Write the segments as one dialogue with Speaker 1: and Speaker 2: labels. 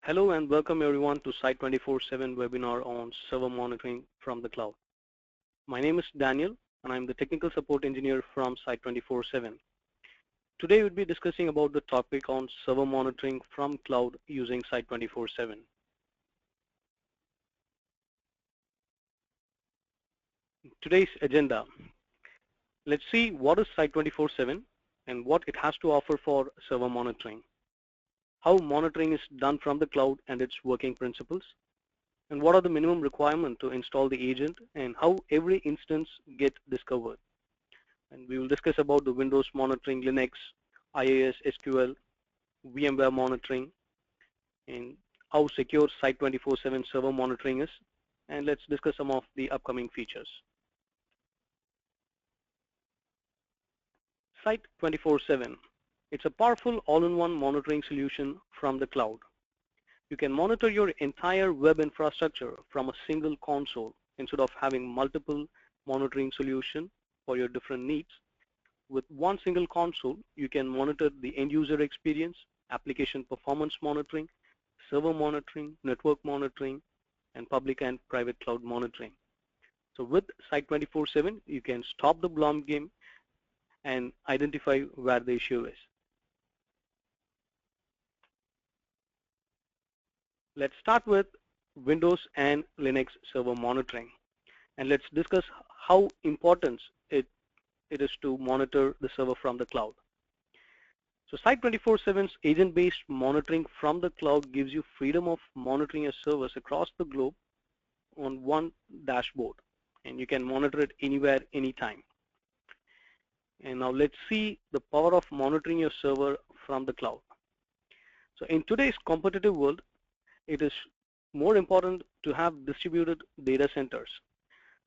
Speaker 1: Hello and welcome everyone to Site 24/7 webinar on server monitoring from the cloud. My name is Daniel and I'm the technical support engineer from Site 24/7. Today we'll be discussing about the topic on server monitoring from cloud using Site 24/7. Today's agenda. Let's see what is Site 24/7 and what it has to offer for server monitoring. How monitoring is done from the cloud and its working principles, and what are the minimum requirements to install the agent, and how every instance gets discovered. And we will discuss about the Windows monitoring, Linux, IaaS, SQL, VMware monitoring, and how secure Site 24/7 server monitoring is. And let's discuss some of the upcoming features. Site 24/7. It's a powerful all-in-one monitoring solution from the cloud. You can monitor your entire web infrastructure from a single console instead of having multiple monitoring solutions for your different needs. With one single console, you can monitor the end-user experience, application performance monitoring, server monitoring, network monitoring, and public and private cloud monitoring. So with Site 24/7, you can stop the blame game and identify where the issue is. Let's start with Windows and Linux server monitoring, and let's discuss how important it is to monitor the server from the cloud. So Site 24/7's agent-based monitoring from the cloud gives you freedom of monitoring your servers across the globe on one dashboard, and you can monitor it anywhere, anytime. And now let's see the power of monitoring your server from the cloud. So in today's competitive world, it is more important to have distributed data centers.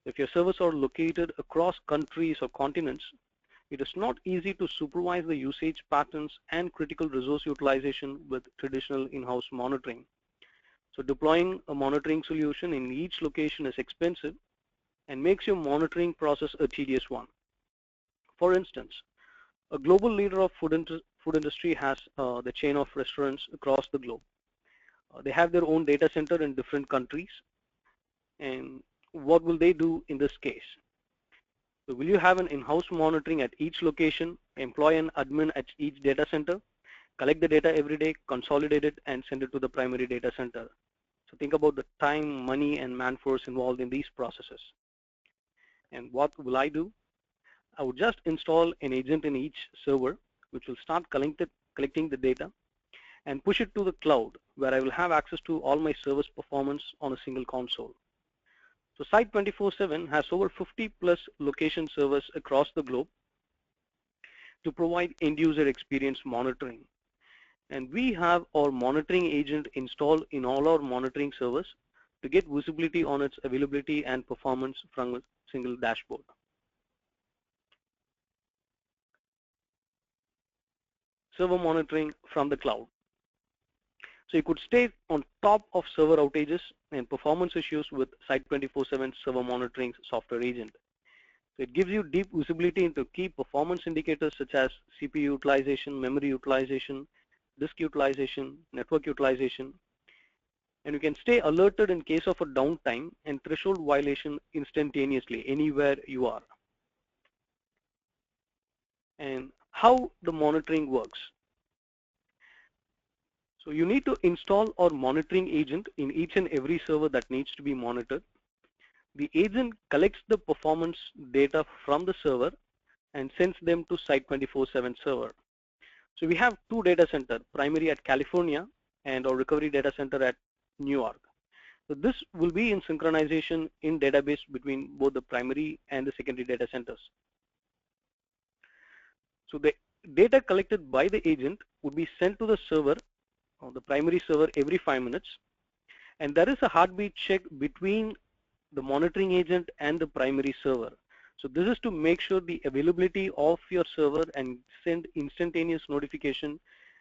Speaker 1: If your servers are located across countries or continents, it is not easy to supervise the usage patterns and critical resource utilization with traditional in-house monitoring. So deploying a monitoring solution in each location is expensive and makes your monitoring process a tedious one. For instance, a global leader of food industry has the chain of restaurants across the globe. They have their own data center in different countries, and what will they do in this case? So will you have an in-house monitoring at each location, employ an admin at each data center, collect the data every day, consolidate it, and send it to the primary data center? So think about the time, money, and manforce involved in these processes. And what will I do? I would just install an agent in each server, which will start collecting the data and push it to the cloud, where I will have access to all my service performance on a single console. So Site 24/7 has over 50+ location servers across the globe to provide end-user experience monitoring. And we have our monitoring agent installed in all our monitoring servers to get visibility on its availability and performance from a single dashboard. Server monitoring from the cloud. So you could stay on top of server outages and performance issues with Site 24/7 server monitoring software agent. So it gives you deep visibility into key performance indicators such as CPU utilization, memory utilization, disk utilization, network utilization, and you can stay alerted in case of a downtime and threshold violation instantaneously anywhere you are. And how the monitoring works. So you need to install our monitoring agent in each and every server that needs to be monitored. The agent collects the performance data from the server and sends them to Site 24/7 server. So we have two data centers, primary at California and our recovery data center at New York. So this will be in synchronization in database between both the primary and the secondary data centers. So the data collected by the agent would be sent to the server, the primary server, every 5 minutes, and there is a heartbeat check between the monitoring agent and the primary server. So this is to make sure the availability of your server and send instantaneous notification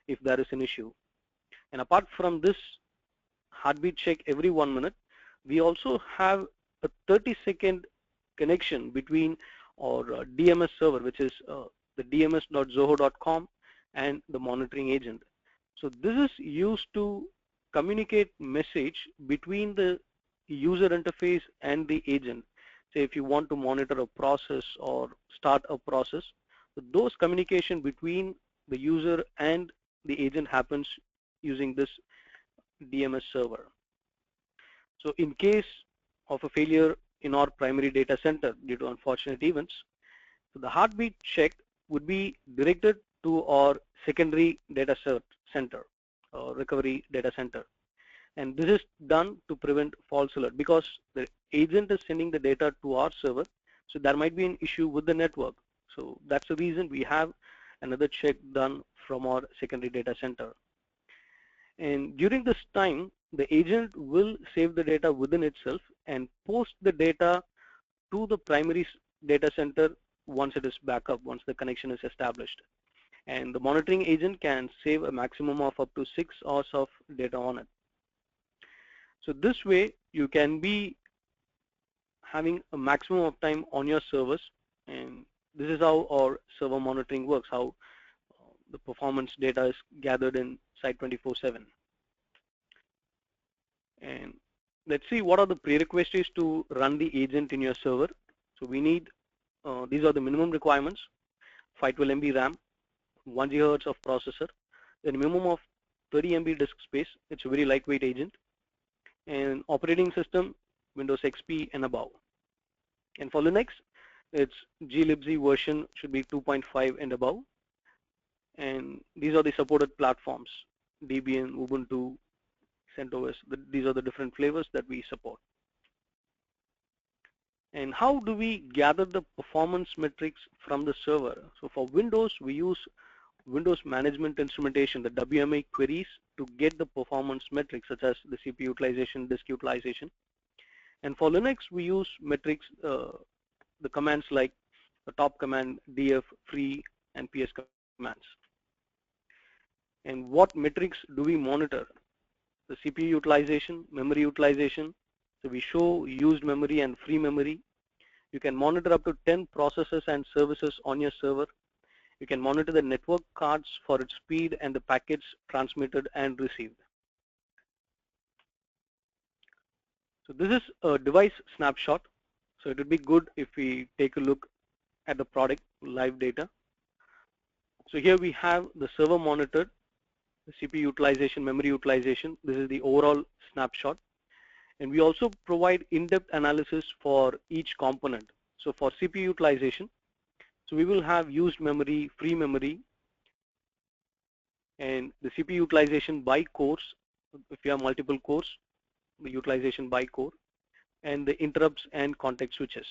Speaker 1: if there is an issue. And apart from this heartbeat check every 1 minute, we also have a 30-second connection between our DMS server, which is the dms.zoho.com, and the monitoring agent. So this is used to communicate message between the user interface and the agent. Say if you want to monitor a process or start a process, so those communication between the user and the agent happens using this DMS server. So in case of a failure in our primary data center due to unfortunate events, so the heartbeat check would be directed to our secondary data center or recovery data center. And this is done to prevent false alert because the agent is sending the data to our server. So there might be an issue with the network. So that's the reason we have another check done from our secondary data center. And during this time, the agent will save the data within itself and post the data to the primary data center once it is back up, once the connection is established. And the monitoring agent can save a maximum of up to 6 hours of data on it. So this way, you can be having a maximum of time on your servers, and this is how our server monitoring works, how the performance data is gathered in Site 24/7. And let's see what are the prerequisites to run the agent in your server. So we need, these are the minimum requirements: 512 MB RAM, 1 GHz of processor, a minimum of 30 MB disk space. It's a very lightweight agent, and operating system Windows XP and above. And for Linux, its glibc version should be 2.5 and above. And these are the supported platforms: Debian, Ubuntu, CentOS. These are the different flavors that we support. And how do we gather the performance metrics from the server? So for Windows, we use Windows Management Instrumentation, the WMI queries, to get the performance metrics such as the CPU utilization, disk utilization. And for Linux, we use metrics, the commands like the top command, df, free, and ps commands. And what metrics do we monitor? The CPU utilization, memory utilization. So we show used memory and free memory. You can monitor up to 10 processes and services on your server. You can monitor the network cards for its speed and the packets transmitted and received. So this is a device snapshot. So it would be good if we take a look at the product live data. So here we have the server monitored, the CPU utilization, memory utilization. This is the overall snapshot. And we also provide in-depth analysis for each component. So for CPU utilization, so we will have used memory, free memory, and the CPU utilization by cores. If you have multiple cores, the utilization by core, and the interrupts and context switches.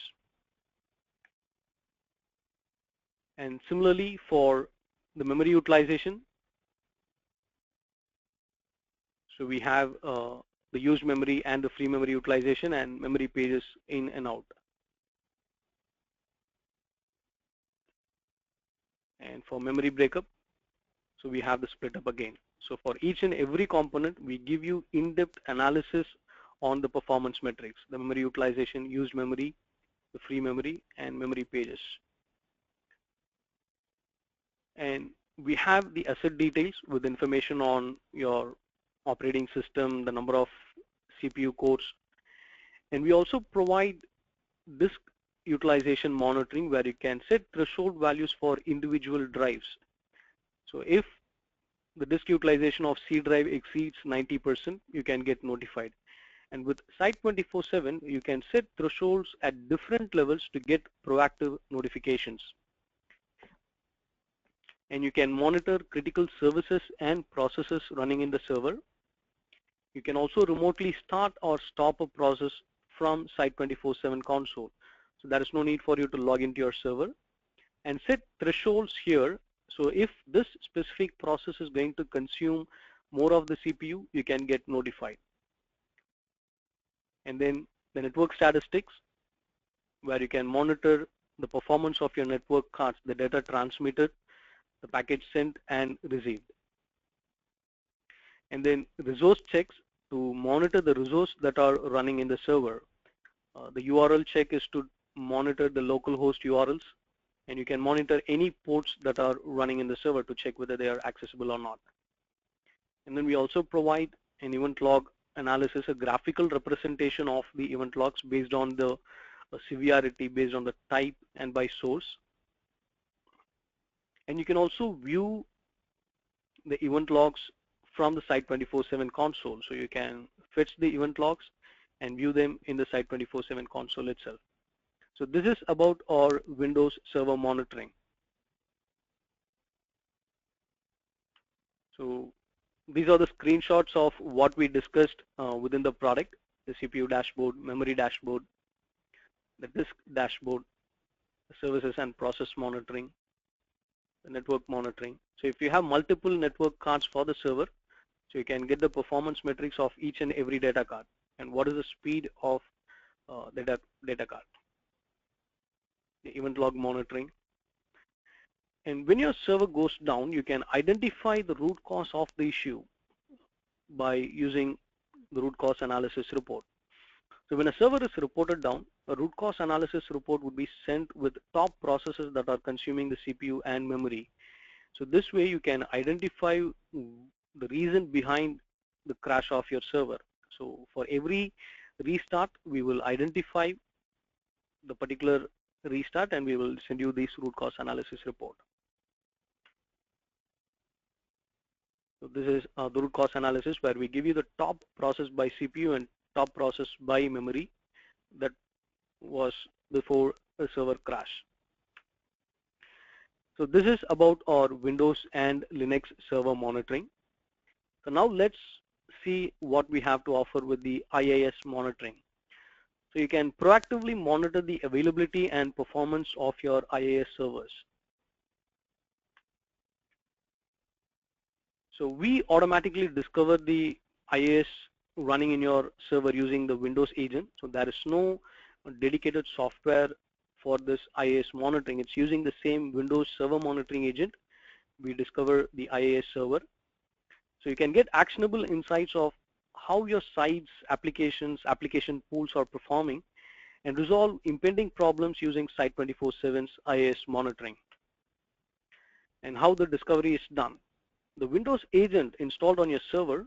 Speaker 1: And similarly for the memory utilization, so we have the used memory and the free memory utilization and memory pages in and out. And for memory breakup, so we have the split up again. So for each and every component, we give you in-depth analysis on the performance metrics: the memory utilization, used memory, the free memory, and memory pages. And we have the asset details with information on your operating system, the number of CPU cores. And we also provide disk utilization monitoring, where you can set threshold values for individual drives. So if the disk utilization of C drive exceeds 90%, you can get notified. And with Site 24/7, you can set thresholds at different levels to get proactive notifications. And you can monitor critical services and processes running in the server. You can also remotely start or stop a process from Site 24/7 console. So there is no need for you to log into your server, and set thresholds here. So if this specific process is going to consume more of the CPU, you can get notified. And then the network statistics, where you can monitor the performance of your network cards, the data transmitted, the package sent and received. And then resource checks to monitor the resources that are running in the server. The URL check is to monitor the local host URLs, and you can monitor any ports that are running in the server to check whether they are accessible or not. And then we also provide An event log analysis, a graphical representation of the event logs based on the severity, based on the type and by source. And you can also view the event logs from the Site 24/7 console. So you can fetch the event logs and view them in the Site 24/7 console itself. So this is about our Windows Server monitoring. So these are the screenshots of what we discussed within the product: the CPU dashboard, memory dashboard, the disk dashboard, the services and process monitoring, the network monitoring. So if you have multiple network cards for the server, so you can get the performance metrics of each and every data card and what is the speed of the data card, the event log monitoring. And when your server goes down, you can identify the root cause of the issue by using the root cause analysis report. So when a server is reported down, a root cause analysis report would be sent with top processes that are consuming the CPU and memory. So this way you can identify the reason behind the crash of your server. So for every restart, we will identify the particular restart and we will send you this root cause analysis report. So this is the root cause analysis where we give you the top process by CPU and top process by memory that was before a server crash. So this is about our Windows and Linux server monitoring. So now let's see what we have to offer with the IIS monitoring. So you can proactively monitor the availability and performance of your IIS servers. So we automatically discover the IIS running in your server using the Windows agent. So there is no dedicated software for this IIS monitoring. It's using the same Windows server monitoring agent. We discover the IIS server. So you can get actionable insights of how your site's applications, application pools are performing and resolve impending problems using Site 24/7's IIS monitoring. And how the discovery is done. The Windows agent installed on your server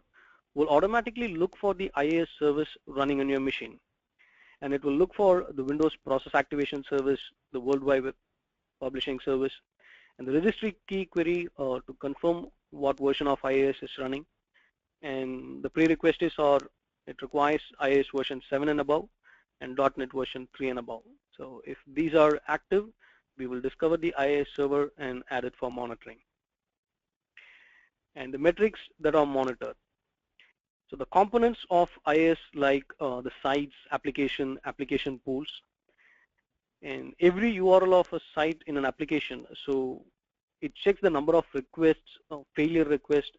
Speaker 1: will automatically look for the IIS service running on your machine. And it will look for the Windows process activation service, the World Wide Web publishing service, and the registry key query to confirm what version of IIS is running. And the prerequisites it requires IIS version 7 and above and .NET version 3 and above. So if these are active, we will discover the IIS server and add it for monitoring. And the metrics that are monitored. So the components of IIS like the sites, application pools, and every URL of a site in an application. So it checks the number of requests, failure requests,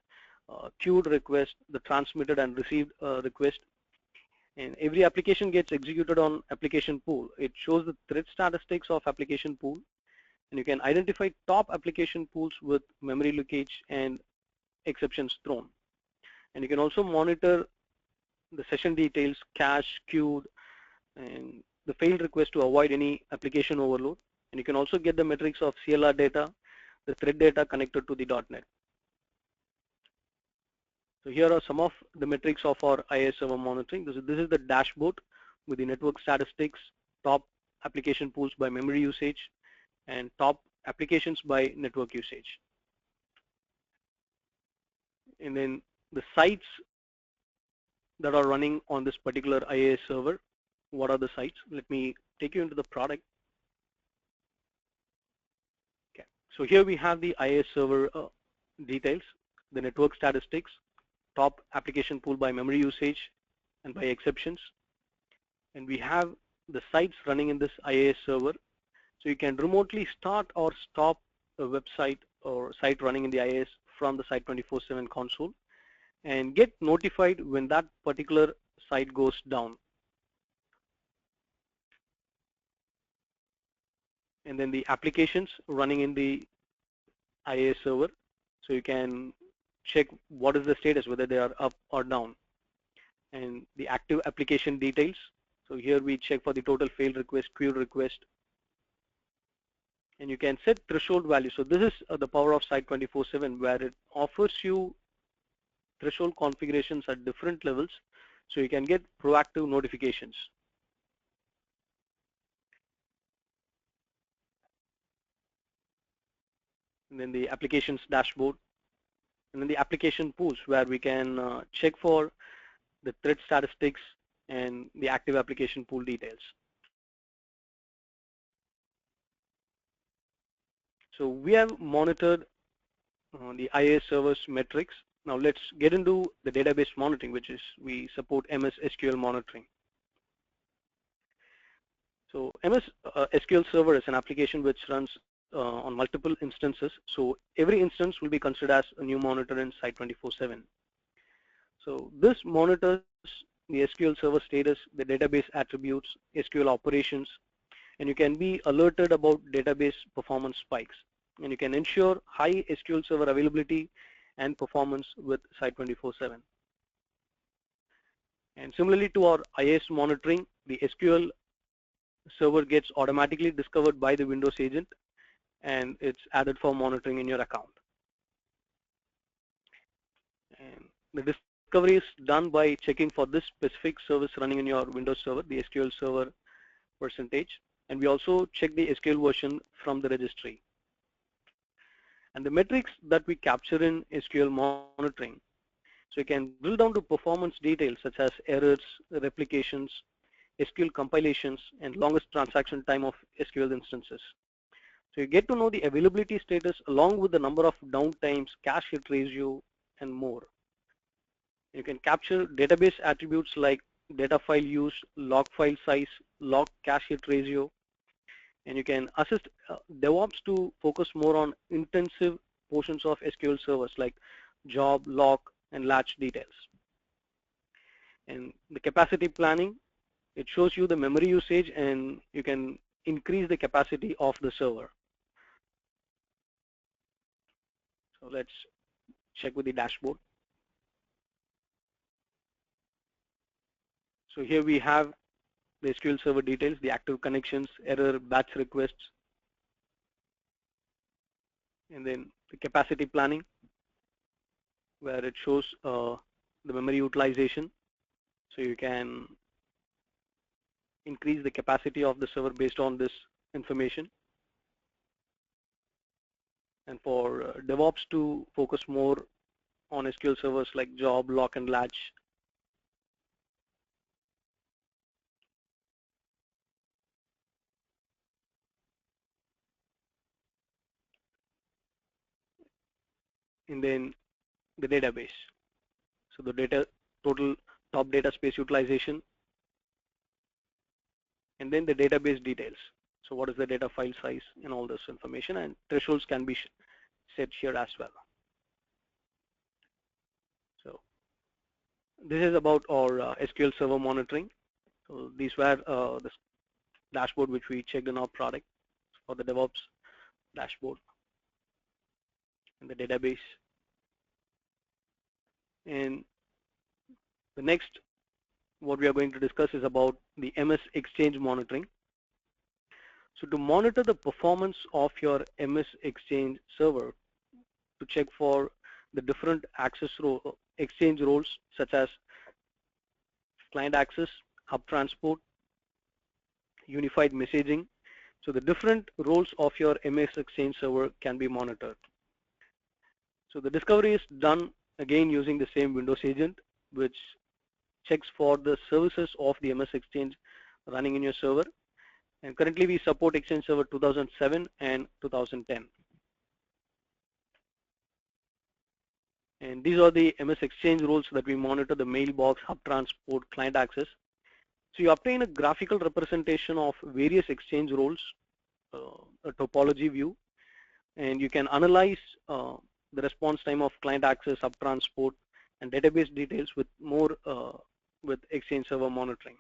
Speaker 1: queued requests, the transmitted and received request. And every application gets executed on application pool. It shows the threat statistics of application pool. And you can identify top application pools with memory leakage and exceptions thrown. And you can also monitor the session details, cache, queued, and the failed request to avoid any application overload. And you can also get the metrics of CLR data, the thread data connected to the .NET. So here are some of the metrics of our IIS server monitoring. This is the dashboard with the network statistics, top application pools by memory usage, and top applications by network usage. And then the sites that are running on this particular IIS server. What are the sites? Let me take you into the product. Okay. So here we have the IIS server details, the network statistics, top application pool by memory usage and by exceptions. And we have the sites running in this IIS server. So you can remotely start or stop a website or site running in the IIS from the Site 24/7 console and get notified when that particular site goes down. And then the applications running in the IIS server. So you can check what is the status, whether they are up or down. And the active application details. So here we check for the total failed request, queued request. And you can set threshold value. So this is the power of Site 24/7 where it offers you threshold configurations at different levels so you can get proactive notifications. And then the applications dashboard, and then the application pools where we can check for the threat statistics and the active application pool details. So we have monitored the IaaS servers metrics. Now let's get into the database monitoring, which is we support MS SQL monitoring. So MS SQL Server is an application which runs on multiple instances. So every instance will be considered as a new monitor in Site 24/7. So this monitors the SQL Server status, the database attributes, SQL operations, and you can be alerted about database performance spikes. And you can ensure high SQL Server availability and performance with Site 24/7. And similarly to our IaaS monitoring, the SQL Server gets automatically discovered by the Windows agent and it's added for monitoring in your account. And the discovery is done by checking for this specific service running in your Windows server, the SQL Server percentage, and we also check the SQL version from the registry. And the metrics that we capture in SQL monitoring, so you can drill down to performance details such as errors, replications, SQL compilations, and longest transaction time of SQL instances. So you get to know the availability status along with the number of downtimes, cache hit ratio, and more. You can capture database attributes like data file use, log file size, log cache hit ratio, and you can assist DevOps to focus more on intensive portions of SQL servers like job, log, and latch details. And the capacity planning, it shows you the memory usage and you can increase the capacity of the server. So let's check with the dashboard. So here we have the SQL Server details, the active connections, error, batch requests, and then the capacity planning, where it shows the memory utilization. So you can increase the capacity of the server based on this information. And for DevOps to focus more on SQL servers like job, lock, and latch. And then the database. So the data total top data space utilization, and then the database details. So what is the data file size and all this information, and thresholds can be set here as well. So this is about our SQL Server monitoring. So these were the dashboard which we checked in our product for the DevOps dashboard and the database. And the next what we are going to discuss is about the MS Exchange monitoring. So to monitor the performance of your MS Exchange server, to check for the different exchange roles such as client access, hub transport, unified messaging. So the different roles of your MS Exchange server can be monitored. So the discovery is done again using the same Windows agent, which checks for the services of the MS Exchange running in your server. And currently we support Exchange Server 2007 and 2010. And these are the MS Exchange roles that we monitor: the mailbox, hub transport, client access. So you obtain a graphical representation of various exchange roles, a topology view, and you can analyze the response time of client access, hub transport, and database details with more with Exchange Server monitoring.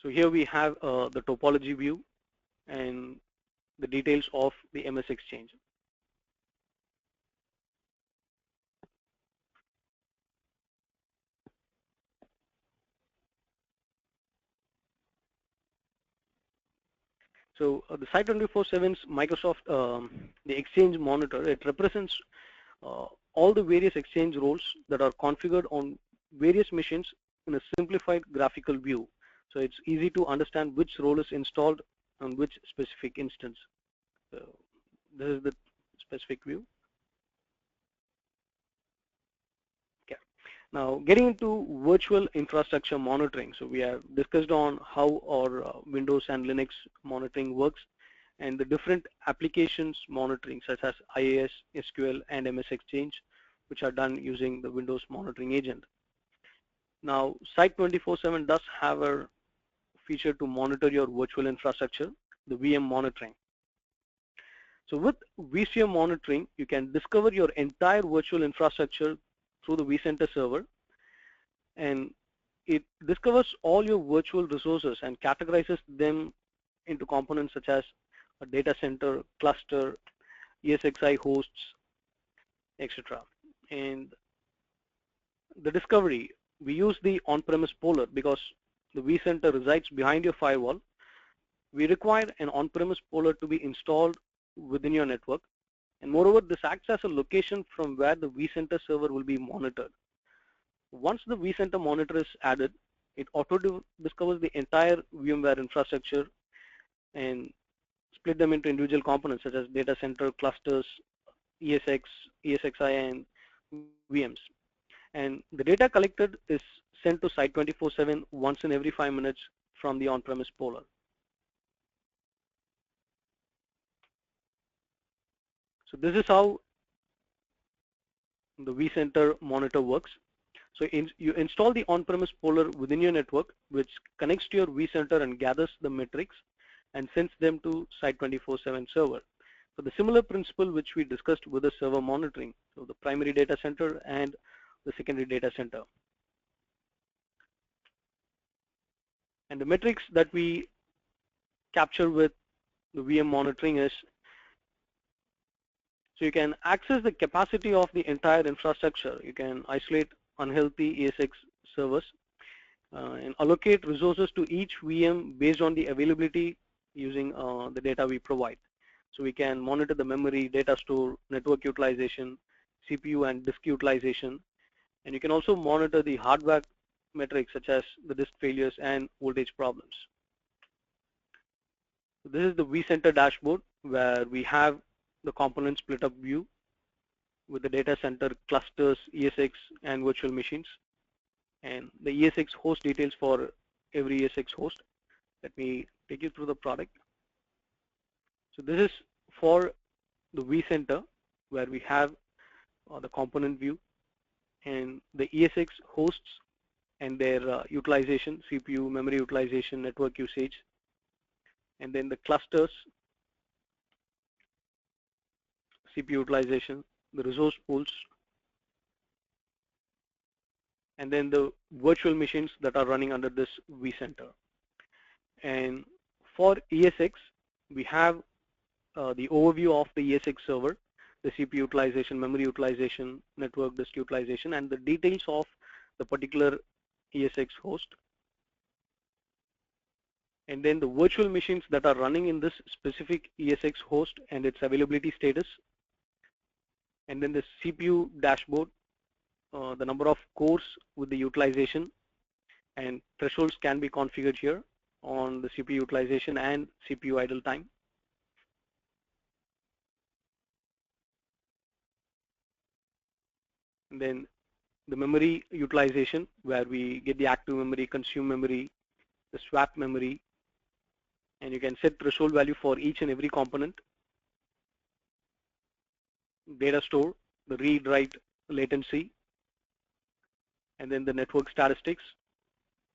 Speaker 1: So here we have the topology view and the details of the MS Exchange. So the Site 24/7's Microsoft, the Exchange Monitor, it represents all the various exchange roles that are configured on various machines in a simplified graphical view. So it's easy to understand which role is installed on which specific instance. So this is the specific view. Okay. Now getting into virtual infrastructure monitoring. So we have discussed on how our Windows and Linux monitoring works and the different applications monitoring such as IAS, SQL, and MS Exchange, which are done using the Windows monitoring agent. Now, Site 24/7 does have a feature to monitor your virtual infrastructure, the VM monitoring. So with VCM monitoring, you can discover your entire virtual infrastructure through the vCenter server, and it discovers all your virtual resources and categorizes them into components such as a data center, cluster, ESXi hosts, etc. And the discovery, we use the on-premise poller because the vCenter resides behind your firewall. We require an on-premise poller to be installed within your network. And moreover, this acts as a location from where the vCenter server will be monitored. Once the vCenter monitor is added, it auto-discovers the entire VMware infrastructure and split them into individual components such as data center, clusters, ESX, ESXi, and VMs. And the data collected is sent to Site 24/7 once in every 5 minutes from the on-premise poller. So this is how the vCenter monitor works. So you install the on-premise poller within your network, which connects to your vCenter and gathers the metrics and sends them to Site 24/7 server. So the similar principle which we discussed with the server monitoring, so the primary data center and the secondary data center. And the metrics that we capture with the VM monitoring is, so you can access the capacity of the entire infrastructure. You can isolate unhealthy ESX servers and allocate resources to each VM based on the availability using the data we provide. So we can monitor the memory, data store, network utilization, CPU and disk utilization, and you can also monitor the hardware metrics such as the disk failures and voltage problems. So this is the vCenter dashboard where we have the component split up view with the data center, clusters, ESX, and virtual machines, and the ESX host details for every ESX host. Let me take you through the product. So this is for the vCenter where we have the component view and the ESX hosts and their utilization, CPU, memory utilization, network usage, and then the clusters, CPU utilization, the resource pools, and then the virtual machines that are running under this vCenter. And for ESX, we have the overview of the ESX server, the CPU utilization, memory utilization, network disk utilization, and the details of the particular ESX host. And then the virtual machines that are running in this specific ESX host and its availability status. And then the CPU dashboard, the number of cores with the utilization, and thresholds can be configured here on the CPU utilization and CPU idle time. And then the memory utilization where we get the active memory, consume memory, the swap memory, and you can set threshold value for each and every component. Data store, the read-write latency, and then the network statistics.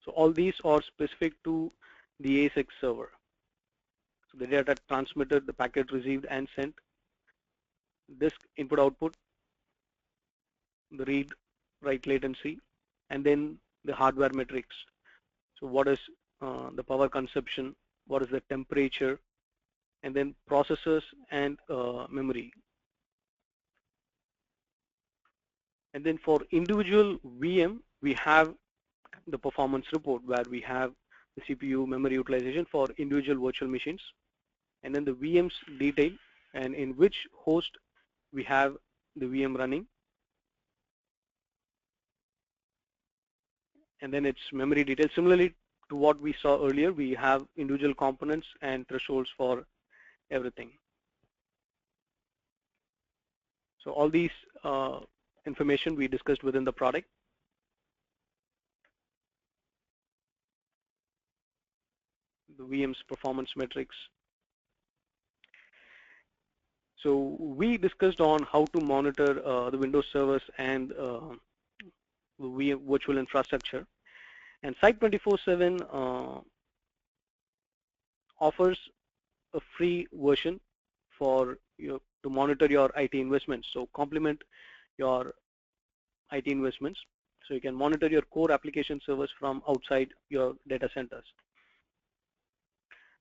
Speaker 1: So all these are specific to the ASX server. So the data transmitted, the packet received and sent, disk input output, the read-write latency, and then the hardware metrics. So what is the power consumption, what is the temperature, and then processors and memory. And then for individual VM, we have the performance report where we have the CPU memory utilization for individual virtual machines, and then the VM's detail and in which host we have the VM running, and then its memory details. Similarly to what we saw earlier, we have individual components and thresholds for everything. So all these information we discussed within the product. The VM's performance metrics. So we discussed on how to monitor the Windows servers and VM virtual infrastructure. And Site 24/7 offers a free version for you to monitor your IT investments. So complement your IT investments. So you can monitor your core application servers from outside your data centers.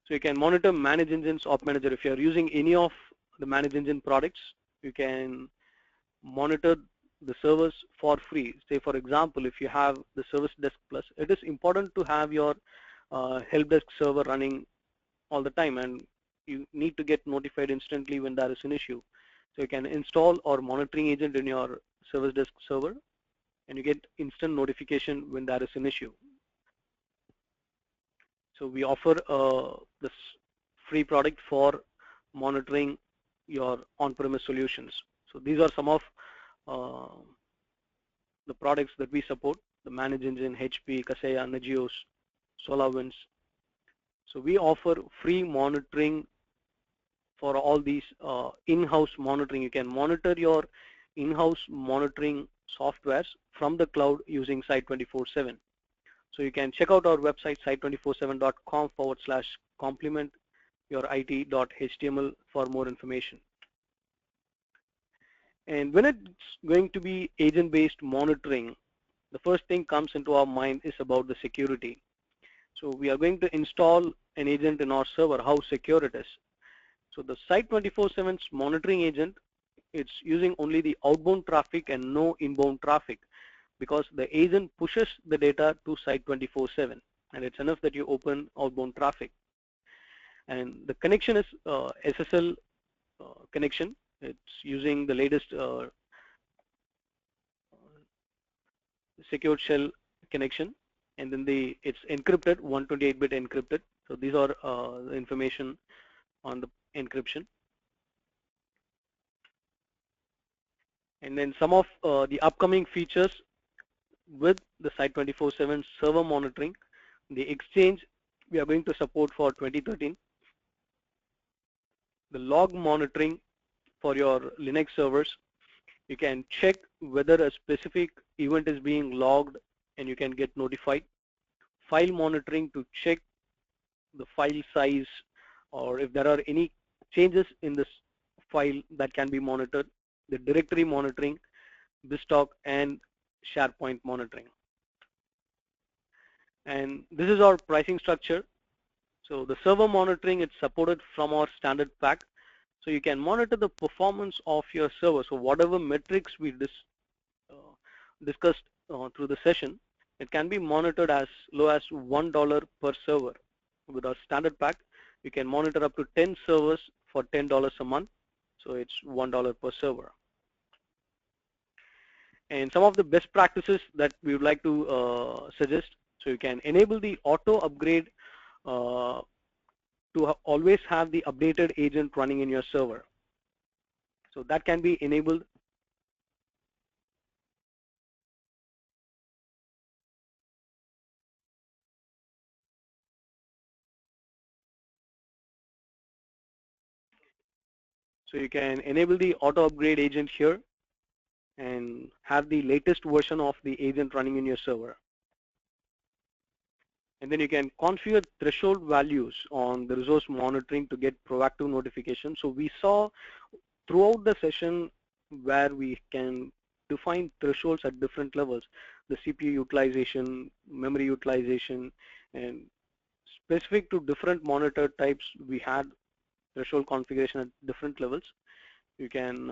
Speaker 1: So you can monitor Manage Engines Op Manager. If you're using any of the Manage Engine products, you can monitor the servers for free. Say for example, if you have the Service Desk Plus, it is important to have your help desk server running all the time, and you need to get notified instantly when there is an issue. So you can install our monitoring agent in your Service Desk server, and you get instant notification when there is an issue. So we offer this free product for monitoring your on-premise solutions. So these are some of the products that we support: the Manage Engine, HP, Kaseya, Nagios, SolarWinds. So we offer free monitoring for all these in-house monitoring. You can monitor your in-house monitoring softwares from the cloud using Site 24/7. So you can check out our website site247.com/complementyourit.html for more information. And when it's going to be agent-based monitoring, the first thing comes into our mind is about the security. So we are going to install an agent in our server, how secure it is. So the Site 24/7's monitoring agent, it's using only the outbound traffic and no inbound traffic, because the agent pushes the data to Site 24/7, and it's enough that you open outbound traffic. And the connection is SSL connection. It's using the latest secure shell connection, and then it's encrypted, 128-bit encrypted. So these are the information on the encryption. And then some of the upcoming features with the Site 24/7 server monitoring. The Exchange we are going to support for 2013. The log monitoring for your Linux servers. You can check whether a specific event is being logged and you can get notified. File monitoring to check the file size or if there are any changes in this file that can be monitored. The directory monitoring, BizTalk, and SharePoint monitoring. And this is our pricing structure. So the server monitoring is supported from our standard pack. So you can monitor the performance of your server. So whatever metrics we discussed through the session, it can be monitored as low as $1 per server. With our standard pack, you can monitor up to 10 servers for $10 a month. So it's $1 per server. And some of the best practices that we would like to suggest. So you can enable the auto upgrade to always have the updated agent running in your server. So that can be enabled. So you can enable the auto upgrade agent here and have the latest version of the agent running in your server. And then you can configure threshold values on the resource monitoring to get proactive notifications. So we saw throughout the session where we can define thresholds at different levels: the CPU utilization, memory utilization, and specific to different monitor types, we had threshold configuration at different levels. You can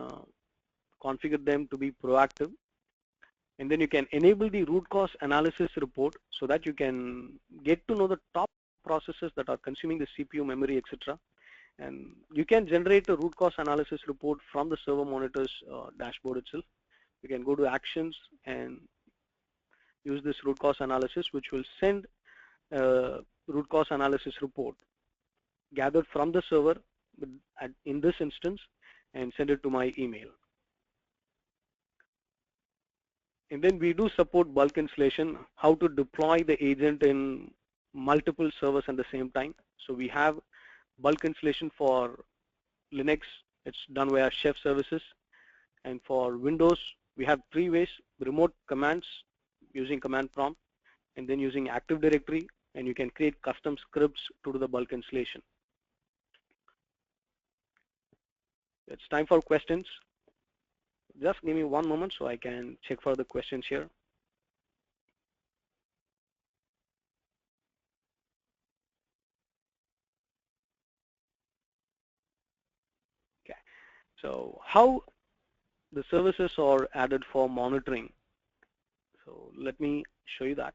Speaker 1: configure them to be proactive. And then you can enable the root cause analysis report so that you can get to know the top processes that are consuming the CPU, memory, etc. And you can generate a root cause analysis report from the server monitors dashboard itself. You can go to actions and use this root cause analysis, which will send a root cause analysis report gathered from the server in this instance and send it to my email. And then we do support bulk installation, how to deploy the agent in multiple servers at the same time. So we have bulk installation for Linux, it's done via Chef services. And for Windows, we have three ways: remote commands using command prompt, and then using Active Directory, and you can create custom scripts to do the bulk installation. It's time for questions. Just give me one moment so I can check for the questions here. Okay. So how the services are added for monitoring. So let me show you that.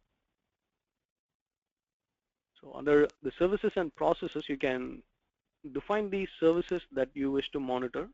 Speaker 1: So under the services and processes, you can define the services that you wish to monitor.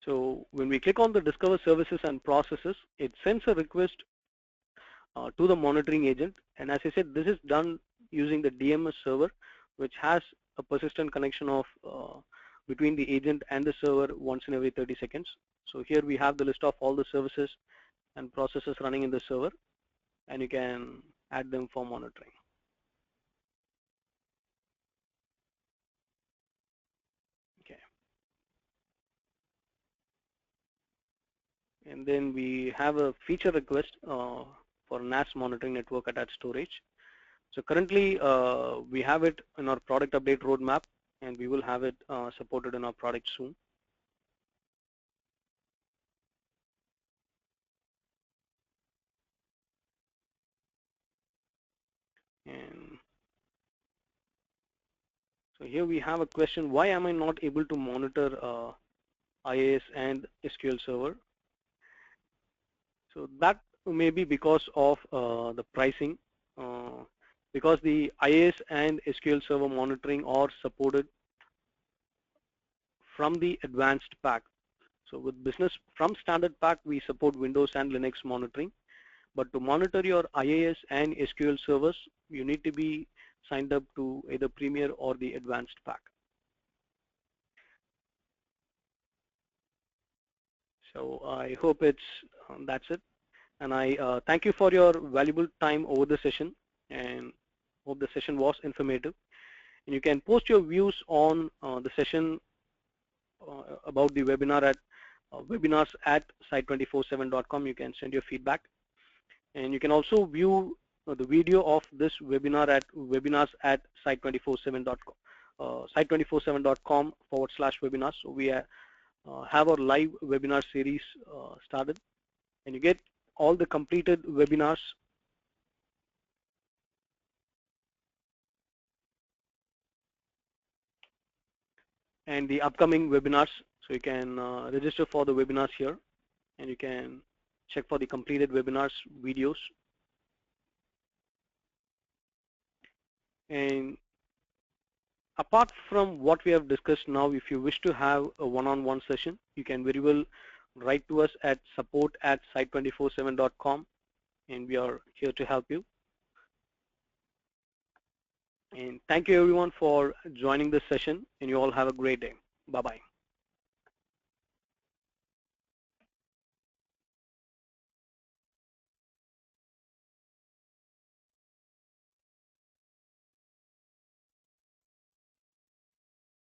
Speaker 1: So when we click on the Discover Services and Processes, it sends a request to the monitoring agent. And as I said, this is done using the DMS server, which has a persistent connection of between the agent and the server once in every 30 seconds. So here we have the list of all the services and processes running in the server, and you can add them for monitoring. Okay. And then we have a feature request for NAS monitoring network attached storage. So currently we have it in our product update roadmap, and we will have it supported in our product soon. And so here we have a question: why am I not able to monitor IaaS and SQL Server? So that may be because of the pricing, because the IaaS and SQL Server monitoring are supported from the advanced pack. So with business from standard pack, we support Windows and Linux monitoring. But to monitor your IaaS and SQL servers, you need to be signed up to either Premier or the advanced pack. So I hope that's it. And I thank you for your valuable time over the session, and hope the session was informative. And you can post your views on the session about the webinar at webinars@site247.com. You can send your feedback. And you can also view the video of this webinar at webinars@site247.com, site247.com/webinars. So we have our live webinar series started, and you get all the completed webinars and the upcoming webinars. So you can register for the webinars here, and you can check for the completed webinars videos. And apart from what we have discussed now, if you wish to have a one-on-one session, you can very well write to us at support@site247.com, and we are here to help you. And thank you everyone for joining this session, and you all have a great day. Bye-bye.